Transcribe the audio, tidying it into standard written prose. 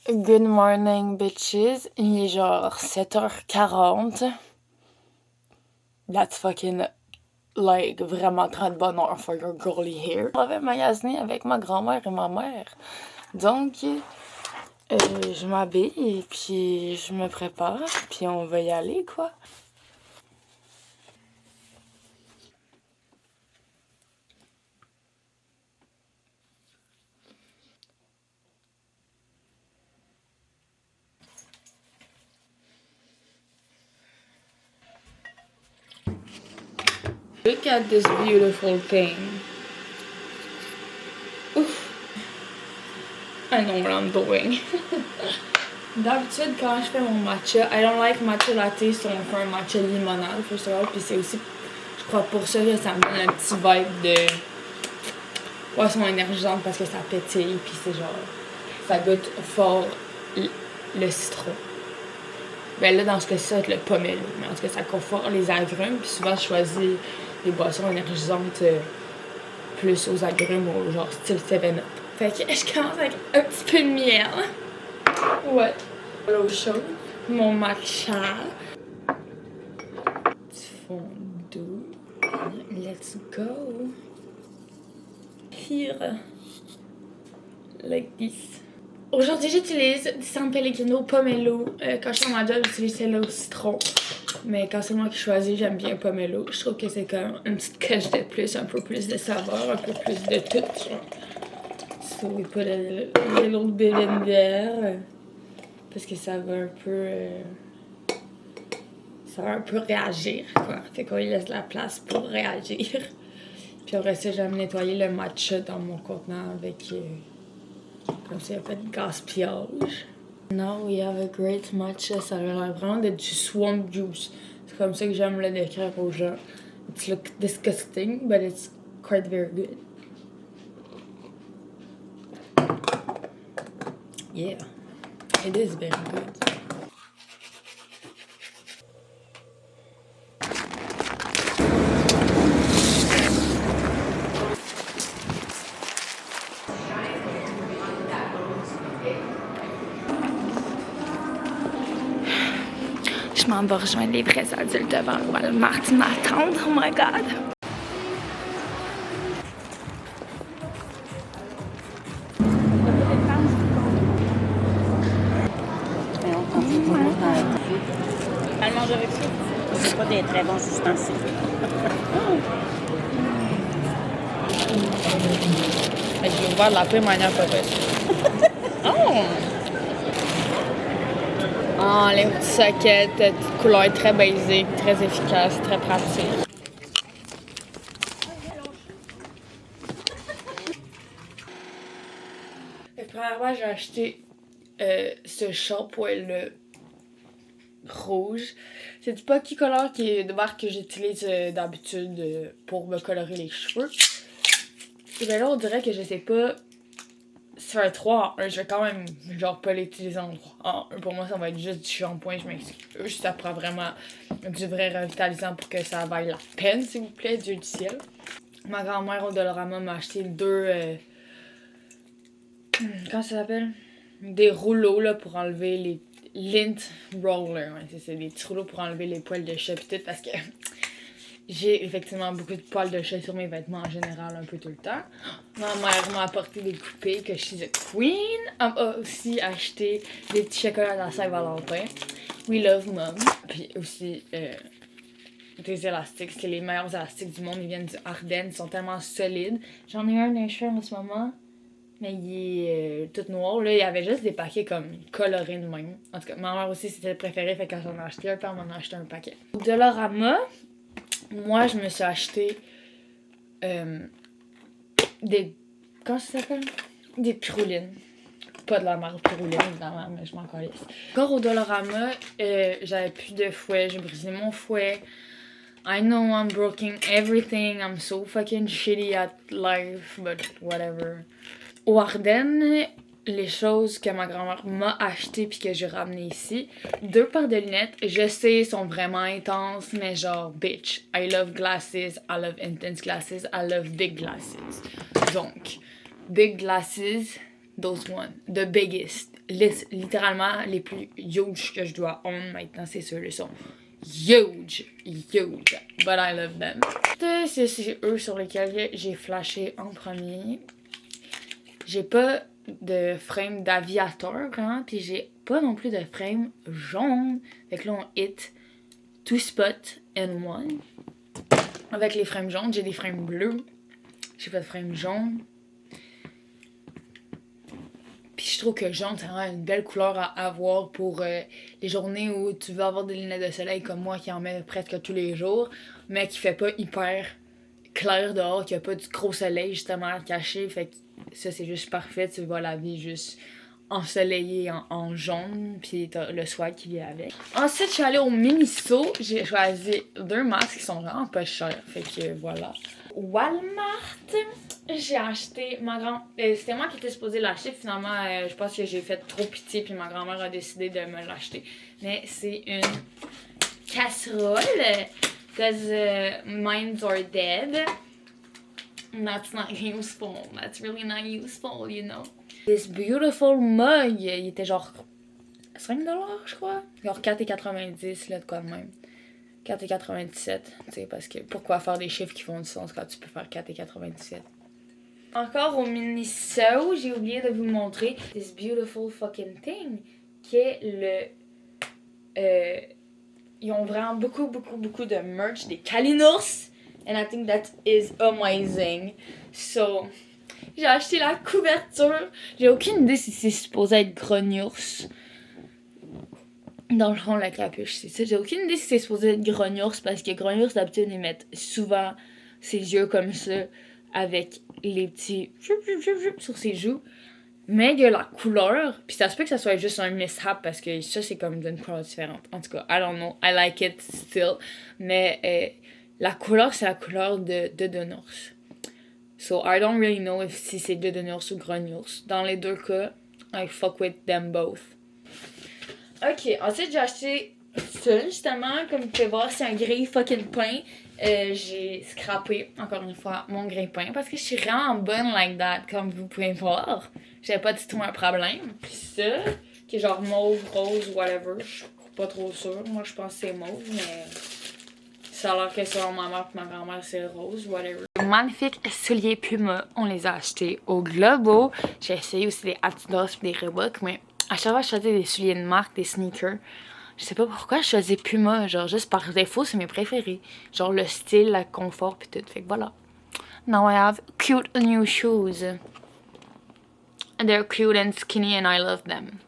Good morning, bitches. Il est genre 7h40. That's fucking, like, vraiment très de bonne heure for your girly hair. On avait magasiné avec ma grand-mère et ma mère. Donc, je m'habille et puis je me prépare. Puis on va y aller, quoi. Look at this beautiful thing. Ouf. I know what I'm doing. D'habitude, quand je fais mon matcha, I don't like matcha latte, so on fait un matcha limonade, first of all. Puis c'est aussi, je crois, pour ça que ça me donne un petit vibe de boisson énergisante parce que ça pétille, puis c'est genre, ça goûte fort le citron. Ben là, dans ce cas-ci, ça va être le pomelo. Mais en tout cas, ça conforte les agrumes. Puis souvent, je choisis les boissons énergisantes plus aux agrumes ou genre style 7-Up. Fait que je commence avec un petit peu de miel. Ouais. L'eau chaude. Mon matcha. Du fond d'eau. Let's go. Here. Like this. Aujourd'hui, j'utilise du San Pellegrino Pomelo. Quand je suis dans ma job, j'utilise celle-là au citron. Mais quand c'est moi qui choisis, j'aime bien Pomelo. Je trouve que c'est comme une petite coche de plus, un peu plus de saveur, un peu plus de tout. So we put a little bit in there. Parce que ça va un peu... ça va un peu réagir, quoi. Fait qu'on lui laisse la place pour réagir. Puis après ça, j'aime nettoyer le matcha dans mon contenant avec... comme ça, il n'y a pas de gaspillage. Now we have a great matcha. Ça a l'air vraiment d'être du swamp juice. C'est comme ça que j'aime le décrire aux gens. It looks disgusting, but it's quite very good. Yeah, it is very good. Je m'en vais rejoindre les vrais adultes devant le Walmart. Ils m'attendent. Oh my god. Elle mange avec ça. C'est pas des très bons ustensiles. Je vais ouvert la pire manière possible. Oh! Oh, les petites sockets, couleur très basique, très efficace, très pratique. Premièrement, j'ai acheté ce shampoing-là rouge. C'est du Pocky Color qui est une marque que j'utilise d'habitude pour me colorer les cheveux. Et bien là, on dirait que je sais pas. C'est un 3 en 1, je vais quand même genre pas l'utiliser en 3 en 1. Pour moi, ça va être juste du shampoing, je m'excuse. Ça prend vraiment du vrai revitalisant pour que ça vaille la peine, s'il vous plaît, Dieu du ciel. Ma grand-mère au Dollarama m'a acheté deux... comment ça s'appelle? Des rouleaux là, pour enlever les... lint roller, ouais, c'est des petits rouleaux pour enlever les poils de chat pis tout, parce que j'ai effectivement beaucoup de poils de chat sur mes vêtements en général un peu tout le temps. Ma mère m'a apporté des coupées que je suis a queen. Elle m'a aussi acheté des petits chocolats à la Saint-Valentin. We love mom. Puis aussi des élastiques. C'est les meilleurs élastiques du monde. Ils viennent du Ardennes. Ils sont tellement solides. J'en ai un d'un cheveu en ce moment. Mais il est tout noir. Là, il y avait juste des paquets comme colorés de même. En tout cas, ma mère aussi, c'était le préféré. Fait qu'elle s'en a acheté un, puis elle m'en a acheté un paquet. Au Dollarama, moi, je me suis acheté des... comment ça s'appelle? Des pirulines. Pas de la marque Pirouline, évidemment, mais je m'en calisse. Encore au Dollarama, j'avais plus de fouet. J'ai brisé mon fouet. I know I'm broken everything. I'm so fucking shitty at life, but whatever. Au Ardennes, les choses que ma grand-mère m'a achetées puis que j'ai ramenées ici. 2 paires de lunettes, je sais, sont vraiment intenses, mais genre, bitch, I love glasses, I love intense glasses, I love big glasses. Donc, big glasses, those one, the biggest. littéralement les plus huge que je dois own maintenant, c'est ceux-là. Ils sont huge. But I love them. C'est eux sur lesquels j'ai flashé en premier. J'ai pas de frame d'aviateur, hein, pis j'ai pas non plus de frame jaune. Fait que là, on hit 2 spots and 1. Avec les frames jaunes, j'ai des frames bleus. J'ai pas de frame jaune. Puis je trouve que jaune, c'est vraiment une belle couleur à avoir pour les journées où tu veux avoir des lunettes de soleil comme moi qui en met presque tous les jours, mais qui fait pas hyper clair dehors, qui a pas du gros soleil justement à cacher. Fait que ça, c'est juste parfait. Tu vois la vie juste ensoleillée en jaune, puis t'as le swag qui vient avec. Ensuite, je suis allée au Miniso. J'ai choisi 2 masques qui sont vraiment pas chers. Fait que voilà. Walmart, j'ai acheté ma grand... c'était moi qui étais supposée l'acheter. Finalement, je pense que j'ai fait trop pitié puis ma grand-mère a décidé de me l'acheter. Mais c'est une casserole. Because mines are dead. That's not useful. That's really not useful, you know. This beautiful mug, il était genre 5$, je crois. Genre 4,90$, là, de quoi de même. 4,97$, tu sais, parce que pourquoi faire des chiffres qui font du sens quand tu peux faire 4,97$? Encore au Miniso, j'ai oublié de vous montrer this beautiful fucking thing, qui est le... ils ont vraiment beaucoup de merch, des Kalinours, and I think that is amazing. So, j'ai acheté la couverture. J'ai aucune idée si c'est supposé être Grognours. Dans le fond, la capuche, c'est ça. J'ai aucune idée si c'est supposé être Grognours parce que Grognours, d'habitude, ils mettent souvent ses yeux comme ça avec les petits sur ses joues. Mais il y a la couleur, puis ça se peut que ça soit juste un mishap parce que ça, c'est comme d'une couleur différente. En tout cas, I don't know, I like it still. Mais la couleur, c'est la couleur de Dodonours. So, I don't really know si c'est Dodonours ou Grognours. Dans les deux cas, I fuck with them both. Ok, ensuite j'ai acheté ça justement, comme vous pouvez voir, c'est un grille fucking pain. J'ai scrappé encore une fois mon grille pain parce que je suis vraiment bonne like that, comme vous pouvez voir. J'avais pas du tout un problème. Puis ça, qui est genre mauve, rose, whatever, je suis pas trop sûre. Moi je pense que c'est mauve, mais ça a l'air que selon ma mère et ma grand-mère c'est rose, whatever. Magnifiques souliers Puma, on les a achetés au Globo. J'ai essayé aussi des Adidas et des Reebok, mais à chaque fois je choisis des souliers de marque, des sneakers. Je sais pas pourquoi je choisis Puma, genre juste par défaut, c'est mes préférés. Genre le style, le confort pis tout. Fait que voilà. Now I have cute new shoes. And they're cute and skinny and I love them.